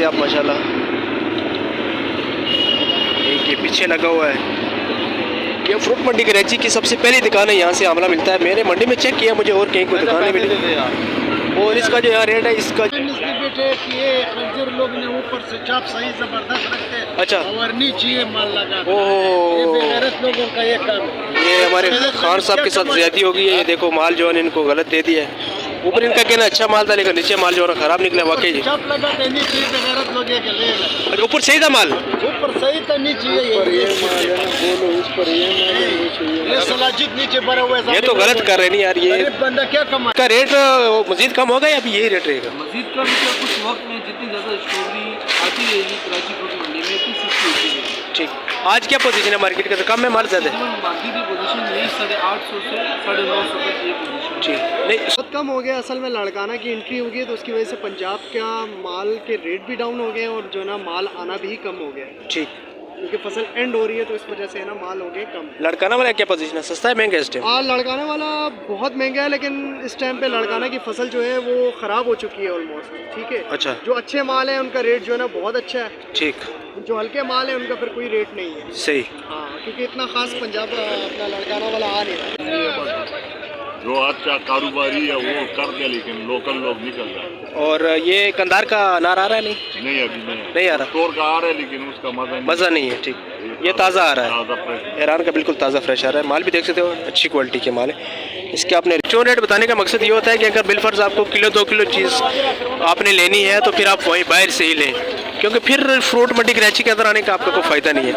सकते हैं आप माशाल्लाह। एक ये पीछे लगा हुआ है, ये फ्रूट मंडी कराची की सबसे पहली दुकान है, यहाँ से आमला मिलता है। मैंने मंडी में चेक किया, मुझे और कहीं कोई दुकान नहीं मिली। और इसका जो यहाँ रेट है इसका लोग ने ऊपर से चाप सही जबरदस्त रखते हैं। अच्छा, और नीचे माल लगा। लोगों का ये काम, ये हमारे खान साहब के साथ ज्यादा हो गई है। ये देखो माल जो है इनको गलत दे दिया है। ऊपर इनका कहना अच्छा माल था, लेकिन नीचे माल जो है खराब निकला वाकई। ऊपर सही था माल, ऊपर सही था, नीचे नीचे भरा हुआ है। ये तो गलत कर रहे नहीं यार, ये बंदा क्या कमा का रेट मजीद कम होगा या अभी यही रेट रहेगा? मजीद कम क्या, कुछ वक्त में जितनी ज़्यादा स्टोरी आती रहेगी कराची फ्रूट मंडी में इतनी सस्ती होती है। ठीक, आज क्या पोजीशन है मार्केट का? तो कम में माल ज़्यादा है। मार्केट की पोजीशन यही 850 से 950 तक ये पोजीशन। ठीक, नहीं बहुत कम हो गया। असल में लड़काना की एंट्री हो गई तो उसकी वजह से पंजाब का माल के रेट भी डाउन हो गए और जो ना माल आना भी कम हो गया। ठीक, क्योंकि फसल एंड हो रही है तो इस वजह से है ना माल हो गए कम। लड़काना वाला क्या पोजीशन है, सस्ता है महंगा इस टाइम? लड़काना वाला बहुत महंगा है, लेकिन इस टाइम पे लड़काना की फसल जो है वो ख़राब हो चुकी है ऑलमोस्ट। ठीक है, अच्छा, जो अच्छे माल है उनका रेट जो है ना बहुत अच्छा है। ठीक, जो हल्के माल है उनका फिर कोई रेट नहीं है। सही। हाँ, क्योंकि इतना खास पंजाब अपना लड़काना वाला आ नहीं रहा। जो अच्छा कारोबारी है वो कर दे, लेकिन लोकल लोग निकल जाए। और ये कंधार का अनार आ रहा है? नहीं अभी नहीं आ रहा। स्टोर का आ रहा है, लेकिन उसका मजा नहीं है। ठीक, ये ताज़ा आ रहा है, ईरान का बिल्कुल ताज़ा फ्रेश आ रहा है। माल भी देख सकते हो, अच्छी क्वालिटी के माल है। इसके आपने जो रेट बताने का मकसद ये होता है कि अगर बिलफर्ज आपको किलो 2 किलो चीज़ आपने लेनी है तो फिर आप वहीं बाहर से ही लें, क्योंकि फिर फ्रूट मंडी कराची के अंदर आने का आपका कोई फ़ायदा नहीं है।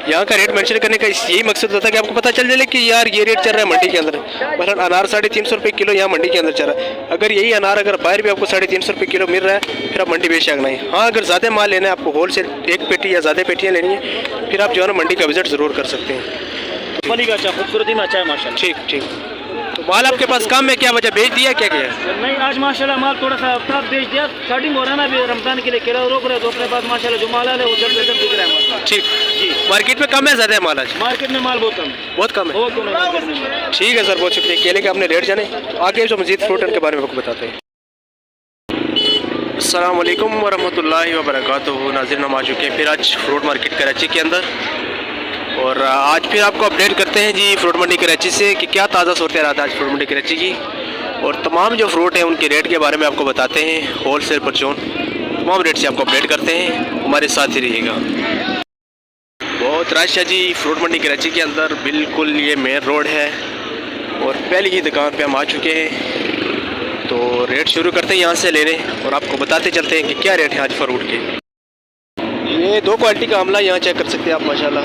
यहाँ का रेट मेंशन करने का यही मकसद होता है कि आपको पता चल जाए कि यार ये रेट चल रहा है मंडी के अंदर। मतलब अनार 350 रुपये किलो यहाँ मंडी के अंदर चल रहा है। अगर यही अनार अगर बाहर भी आपको 350 रुपये किलो मिल रहा है, फिर आप मंडी बेच सकना है। हाँ, अगर ज़्यादा माल लेना है, आपको होल सेल एक पेटी या ज़्यादा पेटियाँ लेनी है, फिर आप जो है ना मंडी का विजिट ज़रूर कर सकते हैं। का अच्छा, खूबसूरती में अच्छा है माशाल्लाह। ठीक ठीक, तो माल आपके पास कम है, क्या वजह बेच दिया क्या क्या? नहीं, आज माशाल्लाह माल थोड़ा सा अपना बेच दिया। स्टार्टिंग हो रहा है ना अभी रमजान के लिए, केला रोक रहे तो अपने पास माशाल्लाह जो माल है वो जल्द से जल्द दिख रहा है। ठीक जी, मार्केट में कम है ज़्यादा है माल आज? मार्केट में माल बहुत कम है, बहुत कम है। बहुत कम है। ठीक है सर, बहुत शुक्रिया। केले का आपने रेट जाने, आगे जो मजीद फ्रूट के बारे में आपको बताते हैं। अस्सलाम वालेकुम वरहमतुल्लाहि वबरकातुहू। नाज़रीन, हम आ चुके हैं फिर आज फ्रूट मार्केट कराची के अंदर, और आज फिर आपको अपडेट करते हैं जी फ्रूट मंडी कराची से कि क्या ताज़ा सूरत हाल है आज फ्रूट मंडी कराची की, और तमाम जो फ्रूट हैं उनके रेट के बारे में आपको बताते हैं। होल सेल परचून तमाम रेट से आपको अपडेट करते हैं, हमारे साथ ही रहिएगा। बहुत रश है जी फ्रूट मंडी कराची के अंदर, बिल्कुल ये मेन रोड है और पहली ही दुकान पे हम आ चुके हैं। तो रेट शुरू करते हैं यहाँ से लेने, और आपको बताते चलते हैं कि क्या रेट है आज फ्रूट के। ये 2 क्वालिटी का आमला यहाँ चेक कर सकते हैं आप माशाल्लाह।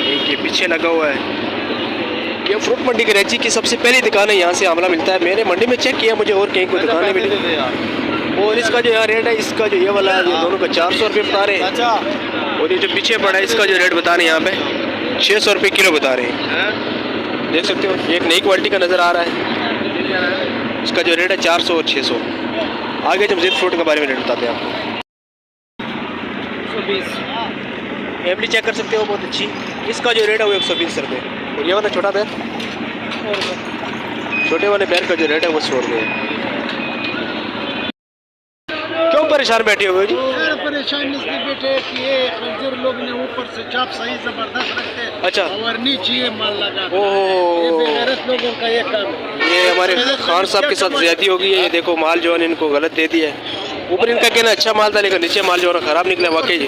एक ये पीछे लगा हुआ है, ये फ्रूट मंडी कराची की सबसे पहली दुकान है, यहाँ से आमला मिलता है। मैंने मंडी में चेक किया, मुझे और कहीं कोई दुकान नहीं मिली। और इसका जो यहाँ रेट है, इसका जो ये वाला है, ये दोनों का 400 रुपये बता रहे हैं, और ये जो पीछे पड़ा है इसका जो रेट बता रहे हैं यहाँ पे 600 रुपये किलो बता रहे हैं। देख सकते हो, एक नई क्वालिटी का नज़र आ रहा है। इसका जो रेट है 400 और 600। आगे जब मज़ीद फ्रूट के बारे में रेट बताते हैं आपको। फैमिली चेक कर सकते हो, बहुत अच्छी। इसका जो रेट है वो 120 रुपये, और ये वाला छोटा बैर, छोटे वाले बैर का जो रेट है वो 100 रुपये है। क्यों परेशान बैठे हुए जी? परेशान इसलिए बैठे कि ये खंजर लोग ने ऊपर से चाप सही जबरदस्त रखते हैं। अच्छा, और नीचे माल लगा। लोगों का ये काम, ये हमारे खान साहब के साथ ज्यादा हो गई है। ये देखो माल जो है इनको गलत दे दिया है। ऊपर इनका कहना अच्छा माल था, लेकिन नीचे माल जो है खराब निकला वाकई।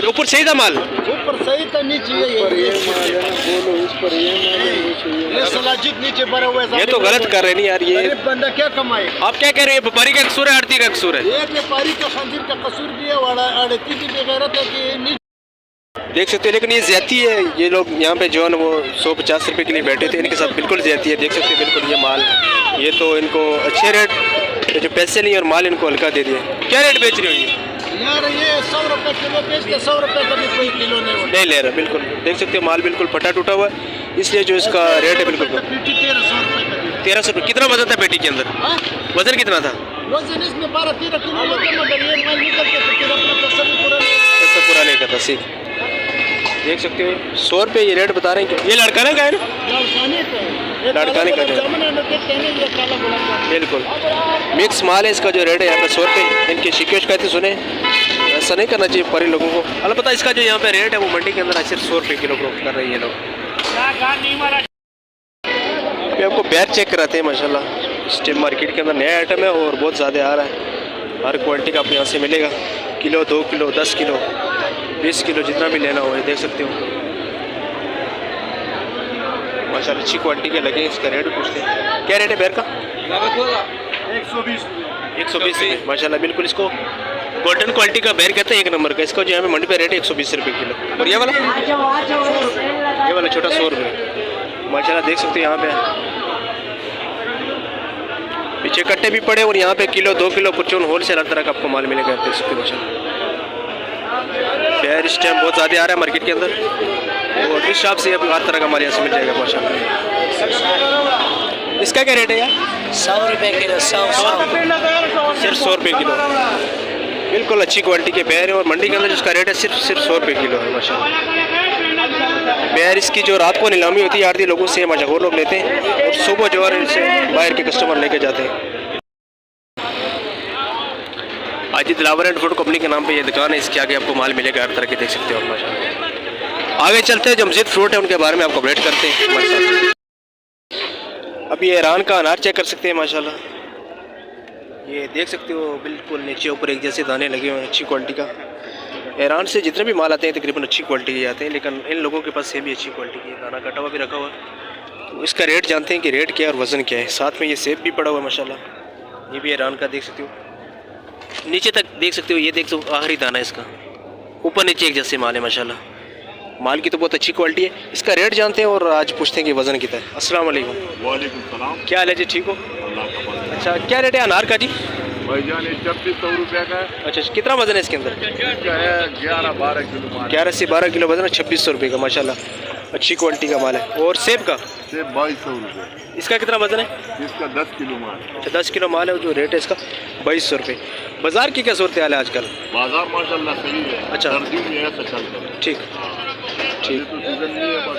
ऊपर सही था माल, ऊपर सही था, नीचे नीचे भरा हुआ है। ये तो गलत कर रहे नहीं यार, ये बंदा क्या कमाए? आप क्या कह रहे हैं? व्यापारी का कसूर है, आड़ती का कसूर है? ये व्यापारी का खंजीर का कसूर भी है, आड़ती की बेगैरत है कि देख सकते हो। लेकिन ये ज्यादती है, ये लोग यहाँ पे जो है वो 150 रुपये के लिए बैठे थे, इनके साथ बिल्कुल ज्यादती है। देख सकते हो बिल्कुल ये माल, ये तो इनको अच्छे रेट, जो पैसे नहीं और माल इनको हल्का दे दिया। क्या रेट बेच रही हो यार? ये 100 रुपये किलो बेचते, 100 रुपये का भी कोई किलो नहीं ले रहा। बिल्कुल देख सकते हो माल बिल्कुल फटा टूटा हुआ है, इसलिए जो इसका रेट है बिल्कुल 1300 रुपये। कितना वजन था पेटी के अंदर? वजन कितना था? वजन इसमें 12-13 किलो होता है, मगर ये माल निकल के फिर अपना पैसा भी पूरा नहीं करता। सीख देख सकते हो 100 रुपये ये रेट बता रहे हैं। ये लड़का ना का है ना? लड़काने का है। लड़काने का जो बिल्कुल मिक्स माल है। इसका जो रेट है यहाँ पे 100 रुपये। इनकी शिकायत कहते सुने, ऐसा नहीं करना चाहिए परी लोगों को। अलबत्ता इसका जो यहाँ पे रेट है वो मंडी के अंदर सिर्फ 100 रुपये किलो कर रही है लोग। अभी आपको बैर चेक कराते हैं माशाल्लाह। स्टेप मार्केट के अंदर नया आइटम है और बहुत ज़्यादा आ रहा है। हर क्वालिटी का आपको यहाँ से मिलेगा, किलो 2 किलो 10 किलो 20 किलो जितना भी लेना हो ये देख सकते हो माशाल्लाह। अच्छी क्वालिटी के लगे। इसका रेट भी पूछते हैं, क्या रेट है बैर का? 120 रुपये माशाल्लाह। बिल्कुल इसको गोल्डन क्वालिटी का बैर कहते हैं, 1 नंबर का। इसका जो यहाँ पे मंडी पे रेट है 120 रुपये किलो। और ये वाला छोटा 100 रुपये माशाल्लाह। देख सकते हो यहाँ पे पीछे कट्टे भी पड़े और यहाँ पे किलो 2 किलो परचून होलसेल हर तरह का आपको माल मिलेगा। देख सकते हो माशाल्लाह। बैर इस टाइम बहुत ज़्यादा आ रहा है मार्केट के अंदर और इस शॉप से हर तरह का माल यहाँ से मिल जाएगा माशाल्लाह। इसका क्या रेट है यार? 100 रुपये किलो। 100 सिर्फ 100 रुपये किलो। बिल्कुल अच्छी क्वालिटी के बैर है और मंडी के अंदर जिसका रेट है सिर्फ 100 रुपये किलो है माशाल्लाह। बैर इसकी जो रात को नीलामी होती है आरती लोगों से मशहूर लोग लेते हैं और सुबह जो है इनसे बाहर के कस्टमर लेके जाते हैं। आजी दिलावर एंड फूड कंपनी के नाम पे ये दुकान है। इसके आगे आपको माल मिलेगा हर तरह के, देख सकते हो आप माशाल्लाह। आगे चलते हैं, जो मजीद फ्रूट है उनके बारे में आपको अपडेट करते हैं हमारे साथ। अब ये ईरान का अनार चेक कर सकते हैं माशाल्लाह। ये देख सकते हो बिल्कुल नीचे ऊपर एक जैसे दाने लगे हुए हैं, अच्छी क्वालिटी का। ईरान से जितने भी माल आते हैं तकरीबन अच्छी क्वालिटी के आते हैं, लेकिन इन लोगों के पास से भी अच्छी क्वालिटी की दाना कटा हुआ भी रखा हुआ है। तो इसका रेट जानते हैं कि रेट क्या है और वज़न क्या है। साथ में ये सेब भी पड़ा हुआ है माशाल्लाह। ये भी ईरान का देख सकते हो, नीचे तक देख सकते हो। ये देख सकते हो आखिरी दाना है इसका, ऊपर नीचे एक जैसे माल है माशाल्लाह। माल की तो बहुत अच्छी क्वालिटी है। इसका रेट जानते हैं और आज पूछते हैं कि वज़न कितना है। अस्सलाम वालेकुम। वालेकुम सलाम। क्या हाल है जी, ठीक हो? अल्लाह का फजल। अच्छा, क्या रेट है अनार का जी? भाईजान ये 2600 रुपये का है। अच्छा, कितना वज़न है इसके अंदर? इसका है 11-12 किलो माल। 11 से 12 किलो वज़न है, 2600 रुपये का माशाल्लाह। अच्छी क्वालिटी का माल है। और सेब का? सेब 2200 रुपये। इसका कितना वज़न है? इसका 10 किलो माल। अच्छा, 10 किलो माल है। जो रेट है इसका 2200 रुपये। बाज़ार की क्या सूरत हाल है आजकल? बाजार माशाल्लाह सही है। अच्छा। सर्दी में ऐसा चलता है। ठीक ठीक तो सीजन नहीं है, बस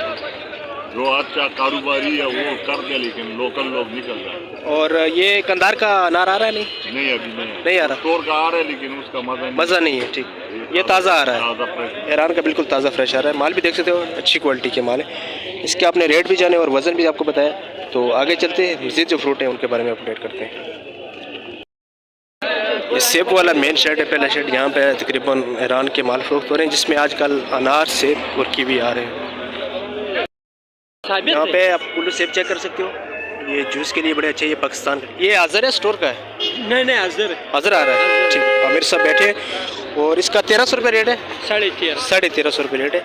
जो अच्छा कारोबारी है वो कर दे, लेकिन लोकल लोग निकल जाए। और ये कंधार का अनार आ रहा है? नहीं अभी नहीं आ रहा। स्टोर का आ रहा है लेकिन उसका मज़ा नहीं है। ठीक, ये ताज़ा आ रहा है, ताज़ा फ्रेश। ईरान का बिल्कुल ताज़ा फ्रेश आ रहा है। माल भी देख सकते हो, अच्छी क्वालिटी के माल है। इसके आपने रेट भी जाने और वज़न भी आपको बताया। तो आगे चलते हैं, मज़ीद जो फ्रूट है उनके बारे में अपडेट करते हैं। ये सेब वाला मेन शेड है, पहला शेड। यहाँ पे तकरीबन ईरान के माल फरोख्त हो रहे हैं, जिसमें आजकल अनार, सेब और कीवी आ रहे हैं। यहाँ पे आप कुल्लू सेब चेक कर सकते हो। ये जूस के लिए बड़े अच्छे। ये पाकिस्तान का, ये अजहर है स्टोर का है? नहीं अजहर अजहर आ रहा है। ठीक, आमिर साहब बैठे हैं और इसका 1300 रुपये रेट है। 1350 रुपये रेट है।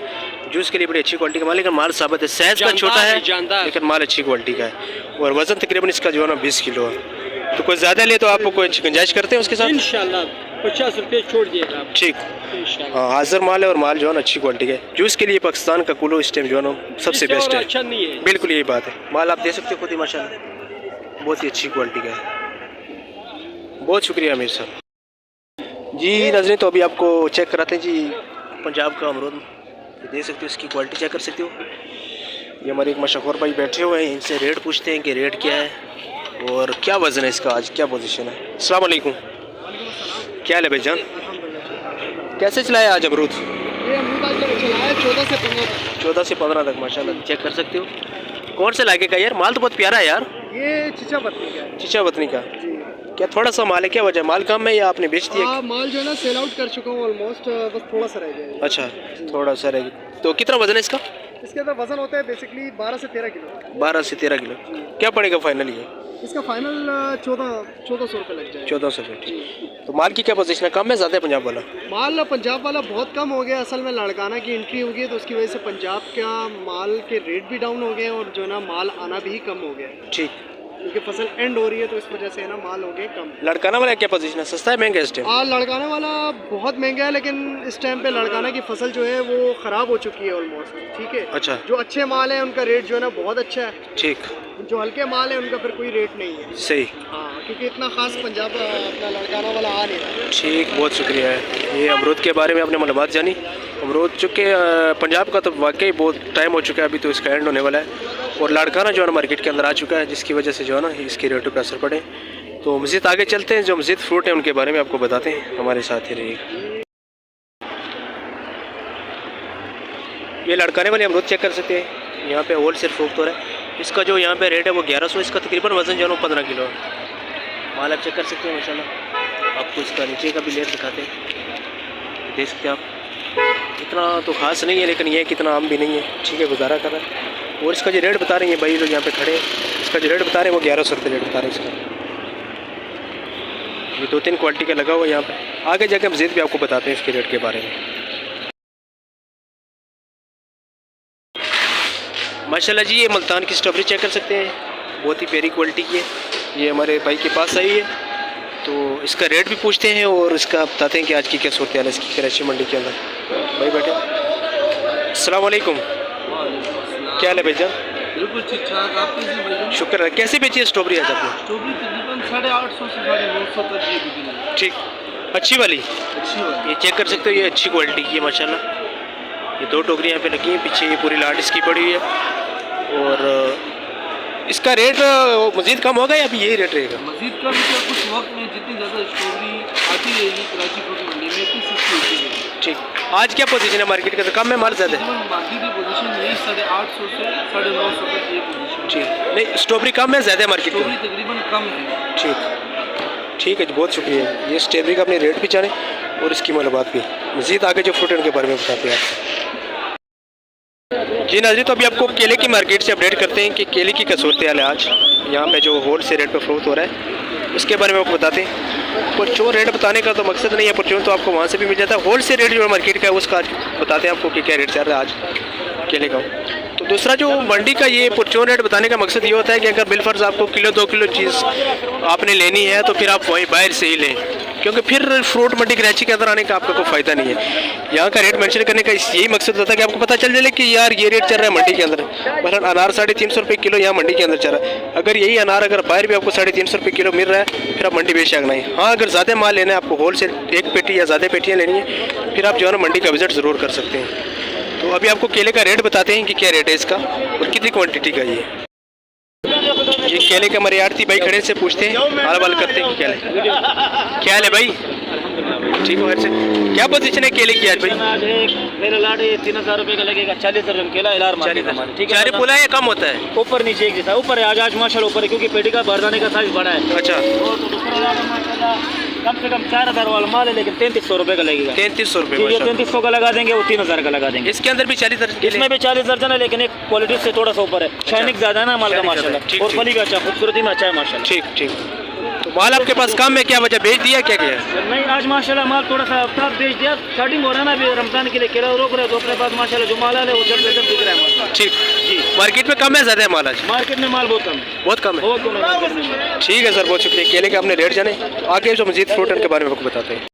जूस के लिए बड़ी अच्छी क्वालिटी का माल, लेकिन माल साबित है। साइज का छोटा है लेकिन माल अच्छी क्वालिटी का है। और वज़न तकरीबन इसका जो है ना 20 किलो है। तो कोई ज़्यादा ले तो आपको कोई गुंजाइश करते हैं उसके साथ? इंशाल्लाह 50 रुपये छोड़ दिएगा। ठीक, हाँ हाजिर माल है और माल जो है ना अच्छी क्वालिटी का है। जूस के लिए पाकिस्तान का कुल्लू इस टाइम जो है ना सबसे बेस्ट है। अच्छा नहीं है, बिल्कुल यही बात है। माल आप दे सकते हो खुद ही माशाल्लाह, बहुत ही अच्छी क्वालिटी का है। बहुत शुक्रिया अमीर साहब जी। नाज़रीन, तो अभी आपको चेक कराते हैं जी पंजाब का अमरूद। देख सकते हो, इसकी क्वालिटी चेक कर सकते हो। ये हमारे एक मशहूर भाई बैठे हुए हैं, इनसे रेट पूछते हैं कि रेट क्या है और क्या वज़न है इसका, आज क्या पोजीशन है। अस्सलाम वालेकुम। क्या हाल है भाईजान, कैसे चलाया आज अमरूद? ये अमरूद आज चला है 14 से 15 तक। 14 से 15 तक माशाल्लाह। चेक कर सकते हो। कौन से इलाके का यार? माल तो बहुत प्यारा है यार। ये चिचा पत्नी का है। चिचा वतनी का जी। क्या थोड़ा सा माल है, क्या वजह? माल कम है या आपने बेच दिया? हाँ, माल जो है ना सेल आउट कर चुका हूँ ऑलमोस्ट, बस थोड़ा सा रह गया है। अच्छा, थोड़ा सा रह गया। तो कितना वजन है इसका? इसके अंदर वजन होता है बेसिकली 12 से 13 किलो। 12 से 13 किलो। क्या पड़ेगा फाइनल ये? इसका फाइनल 1400 रुपये लग जाएगा। 1400 रुपये। तो माल की क्या पोजीशन है, कम है ज़्यादा है पंजाब वाला? माल पंजाब वाला बहुत कम हो गया। असल में लड़काना की एंट्री हो गई तो उसकी वजह से पंजाब का माल के रेट भी डाउन हो गए और जो है ना माल आना भी कम हो गया। ठीक, क्योंकि फसल एंड हो रही है तो इस वजह से ना माल हो गए कम। लड़काना वाला क्या पोजीशन है, सस्ता है महंगा इस टाइम? लड़काना वाला बहुत महंगा है, लेकिन इस टाइम पे लड़काना की फसल जो है वो ख़राब हो चुकी है ऑलमोस्ट। ठीक है। अच्छा। जो अच्छे माल है उनका रेट जो है ना बहुत अच्छा है। ठीक। जो हल्के माल है उनका फिर कोई रेट नहीं है। सही। हाँ, क्योंकि इतना खास पंजाब अपना लड़काना वाला आ नहीं रहा। ठीक, बहुत शुक्रिया है। ये अमरूद के बारे में आपने मालूमात जानी। अमरूद चूँकि पंजाब का तो वाकई बहुत टाइम हो चुका है, अभी तो इसका एंड होने वाला है। और लाड़काना जो है ना मार्केट के अंदर आ चुका है, जिसकी वजह से जो है ना इसके रेटों पर असर पड़े। तो मज़ीद आगे चलते हैं, जो मज़ीद फ्रूट हैं उनके बारे में आपको बताते हैं, हमारे साथ ही रहिए। ये लड़काने वाले अमरूद चेक कर सकते हैं, यहाँ पे होल सेल फ्रूट हो रहा है। इसका जो यहाँ पे रेट है वो 1100, इसका तकरीबन वज़न जो है 15 किलो है। माल आप चेक कर सकते हैं माशाल्लाह। आपको इसका नीचे का भी लेयर दिखाते हैं, देख सकते हैं आप। इतना तो ख़ास नहीं है, लेकिन ये कितना आम भी नहीं है, ठीक है, गुजारा कर रहा है। और इसका जो रेट बता रहे हैं भाई लोग यहाँ पे खड़े हैं, इसका जो रेट बता रहे हैं वो 1100 रुपये रेट बता रहे हैं इसका। ये 2-3 क्वालिटी का लगा हुआ है यहाँ पे। आगे जाके मज़ीद भी आपको बताते हैं इसके रेट के बारे में। माशाल्लाह जी, ये मुल्तान की स्ट्रॉबेरी चेक कर सकते हैं, बहुत ही प्यारी क्वालिटी की है। ये हमारे भाई के पास आई है, तो इसका रेट भी पूछते हैं और इसका बताते हैं कि आज की क्या सूरत हाल है इसकी कराची मंडी के अंदर। भाई बैठे, अस्सलाम वालेकुम, क्या हाल है भाईजान? बिल्कुल ठीक ठाक, आप कैसे भाई? शुक्र है। कैसे बेची है स्ट्रॉबेरी आज आपने? स्ट्रॉबेरी तकरीबन 850 से 950 तक ये बिकी है। ठीक, अच्छी वाली, अच्छी वाली ये चेक कर सकते हो, ये अच्छी क्वालिटी की है माशाल्लाह। ये 2 टोकरी यहाँ पे लगी हैं, पीछे ये पूरी लाट इसकी पड़ी हुई है। और इसका रेट मज़ीद कम होगा या अभी यही रेट रहेगा? मजीद का भी क्या, कुछ वक्त में जितनी ज़्यादा स्ट्रॉबेरी आती रहेगी कराची फ्रूट मंडी में उतनी सस्ती होती रहेगी। ठीक, आज क्या पोजीशन है मार्केट का? तो कम है, माल ज़्यादा है? मार्केट की पोजीशन यही 850 से 950 तक ये पोजीशन। ठीक, नहीं स्ट्रॉबेरी कम है, ज़्यादा है मार्केट में? स्ट्रॉबेरी तकरीबन कम है। ठीक, ठीक है जी, बहुत शुक्रिया। ये स्ट्रॉबेरी का अपने रेट भी जाने और इसकी मालूमात भी। मज़ीद आगे जो फ्रूट है उनके बारे में बताते हैं आपको। जी नाज़रीन, तो अभी आपको केले की मार्केट से अपडेट करते हैं कि केले की क्या सूरत हाल है आज यहाँ पे, जो होल से रेट पे फ्रूट हो रहा है उसके बारे में आपको बताते हैं। परचून रेट बताने का तो मकसद नहीं है, परचून तो आपको वहाँ से भी मिल जाता है। होल से रेट जो मार्केट का है उसका आज बताते हैं आपको कि क्या रेट चल रहा है आज केले का। तो दूसरा जो मंडी का ये परचून रेट बताने का मकसद ये होता है कि अगर बिलफर्ज आपको किलो 2 किलो चीज़ आपने लेनी है तो फिर आप वहीं बाहर से ही लें, क्योंकि फिर फ्रूट मंडी कराची के अंदर आने का आपका कोई फ़ायदा नहीं है। यहाँ का रेट मेंशन करने का यही मकसद होता है कि आपको पता चल जाए कि यार ये रेट चल रहा है मंडी के अंदर। मतलब अनार 350 रुपये किलो यहाँ मंडी के अंदर चल रहा है। अगर यही अनार अगर बाहर भी आपको 350 रुपये किलो मिल रहा है, फिर आप मंडी बेशक नहीं। हाँ, अगर ज़्यादा माल लेना है, आपको होल सेल 1 पेटी या ज़्यादा पेटियाँ लेनी है, फिर आप जो है ना मंडी का विज़िट ज़रूर कर सकते हैं। तो अभी आपको केले का रेट बताते हैं कि क्या रेट है इसका और कितनी क्वान्टिटी का ये केले के हमारे आड़ती भाई खड़े से पूछते हैं, हाल वाल करते हैं कि क्या हाल है भाई? ठीक हो, से क्या पोजीशन है केले की आज भाई? आज मेरा लाट 3000 रुपये का लगेगा, 40 दर्जन केला इलार ठीक है। बोला है कम होता है, ऊपर नीचे एक जैसा ऊपर है आज माशाल्लाह ऊपर है, क्योंकि पेटी का बारदाने का साइज बड़ा है। अच्छा, और तो दूसरा लाट माशाल्लाह कम से कम 4000 वाला माल है, लेकिन 3300 रुपये का लगेगा। 3300 रुपये, ये 3300 का लगा देंगे, वो 3000 का लगा देंगे। इसके अंदर भी 40 दर्जन, इसमें भी 40 दर्जन है, लेकिन एक क्वालिटी से थोड़ा सा ऊपर है। शाइनिंग ज्यादा है ना माल का माशाल्लाह, और फली का अच्छा, खूबसूरती में अच्छा है माशाल्लाह। ठीक ठीक, तो माल आपके पास कम है, क्या वजह बेच दिया क्या क्या? नहीं, आज माशाल्लाह माल थोड़ा सा अपना बेच दिया, स्टार्टिंग हो रहा है ना अभी रमजान के लिए, केला रोक रहे, तो अपने पास माशाल्लाह जो माल है वो जल्द से जल्द बिक रहा है। ठीक जी, मार्केट में कम है ज़्यादा है माल आज? मार्केट में माल बहुत कम है, बहुत कम है। बहुत कम है मार्केट में। ठीक है सर, बहुत शुक्रिया। केले का आपने रेट जाने, आगे जो मज़ीद फ्रूट के बारे में आपको बताते हैं।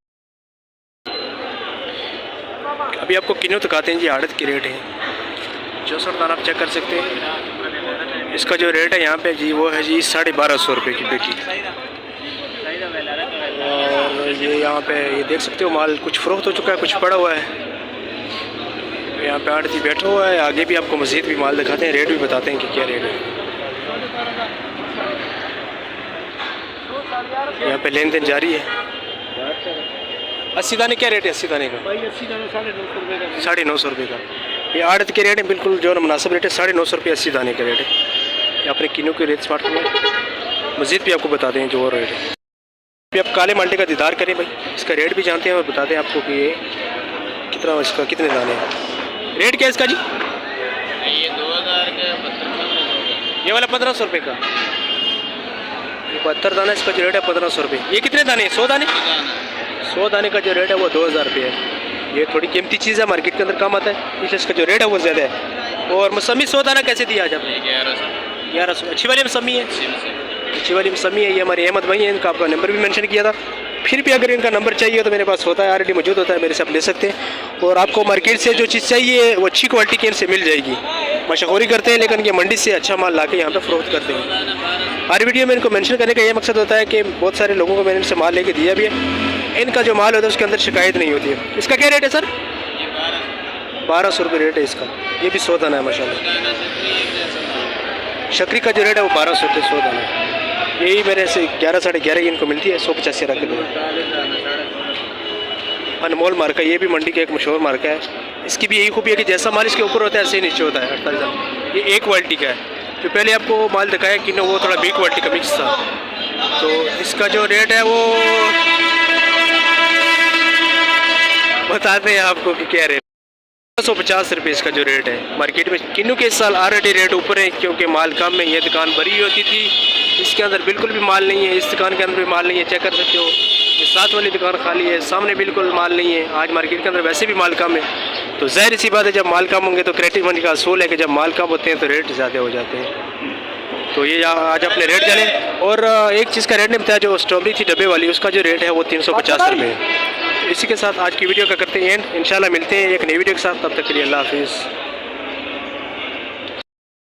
अभी आपको किलो दिखाते हैं जी, आड़त की रेट है जो सर आप चेक कर सकते हैं। इसका जो रेट है यहाँ पे जी वो है जी 1250 रुपये की पेटी। और ये यहाँ पे ये देख सकते हो माल कुछ फ़रोख्त हो चुका है, कुछ पड़ा हुआ है। यहाँ पे आड़ती बैठा हुआ है, आगे भी आपको मज़ीद भी माल दिखाते हैं, रेट भी बताते हैं कि क्या रेट है। यहाँ पे लेन देन जारी है। 80 दाने क्या रेट है? 80 दाने का 950 रुपये का। ये आड़त के रेट है, बिल्कुल जो मुनासिब रेट है, 950 रुपये 80 दाने का रेट है। ये अपने किलो के रेट स्मार्ट करना, मज़ीद भी आपको बता दें जो और रेट है। अभी आप काले मांडे का दीदार करें भाई, इसका रेट भी जानते हैं और बताते हैं आपको कि ये कितना, इसका कितने दाने हैं। रेट क्या है इसका जी? ये 2000 का, ये वाला 1500 रुपये का, ये 72 दाना, इसका जो रेट है 1500 रुपये। ये कितने दाने? 100 दाने। 100 दाने का जो रेट है वो 2000 रुपये है। ये थोड़ी कीमती चीज़ है, मार्केट के अंदर कम आता है, इसलिए इसका जो रेट है वो ज़्यादा है। और मौसमी 100 दाना कैसे दिया आज आपने? 1100। अच्छी वाली मौसमी है, अच्छी वाली मौसमी है। ये हमारे अहमद भाई हैं, इनका आपका नंबर भी मेंशन किया था। फिर भी अगर इनका नंबर चाहिए तो मेरे पास होता है, ऑलरेडी मौजूद होता है, मेरे से आप ले सकते हैं। और आपको मार्केट से जो चीज़ चाहिए वो अच्छी क्वालिटी की इनसे मिल जाएगी। मशहूरी करते हैं, लेकिन ये मंडी से अच्छा माल ला के यहाँ पर फ़रोख्त करते हैं। हर वीडियो में इनको मेंशन करने का ये मकसद होता है कि बहुत सारे लोगों को मैंने इनसे माल लेके दिया भी है, इनका जो माल होता है उसके अंदर शिकायत नहीं होती है। इसका क्या रेट है सर? 1200 रुपये रेट है इसका। ये भी 100 दाना है माशाल्लाह। शकरी का जो रेट है वो 1200 रुपये 100 दाना है। यही मेरे से 11 साढ़े 11 इनको मिलती है 185 रख किलो। अनमोल मार्का, ये भी मंडी का एक मशहूर मार्का है। इसकी भी यही खूबी है कि जैसा माल इसके ऊपर होता है ऐसे ही नीचे होता है 48। ये एक क्वालिटी का है। जो पहले आपको माल दिखाया कि वो थोड़ा बी क्वालिटी का मिक्स था। तो इसका जो रेट है वो बताते हैं आपको कि क्या रेट। 150 रुपये इसका जो रेट है मार्केट में। किन्नू के इस साल ऑलरेडी रेट ऊपर है क्योंकि माल कम है। ये दुकान भरी होती थी, इसके अंदर बिल्कुल भी माल नहीं है। इस दुकान के अंदर भी माल नहीं है, चेक कर सकते हो। ये साथ वाली दुकान खाली है, सामने बिल्कुल माल नहीं है। आज मार्केट के अंदर वैसे भी माल कम है, तो ज़ाहिर सी बात है जब माल कम होंगे तो क्रेडिट मंडी का असूल है कि जब माल कम होते हैं तो रेट ज़्यादा हो जाते हैं। तो ये आज अपने रेट जाने। और एक चीज़ का रेट नहीं बताया, जो स्ट्रॉबेरी थी डब्बे वाली, उसका जो रेट है वो 350 रुपये है। इसी के साथ आज की वीडियो का करते हैं एंड। इंशाल्लाह मिलते हैं एक नई वीडियो के साथ, तब तक के लिए अल्लाह हाफिज़।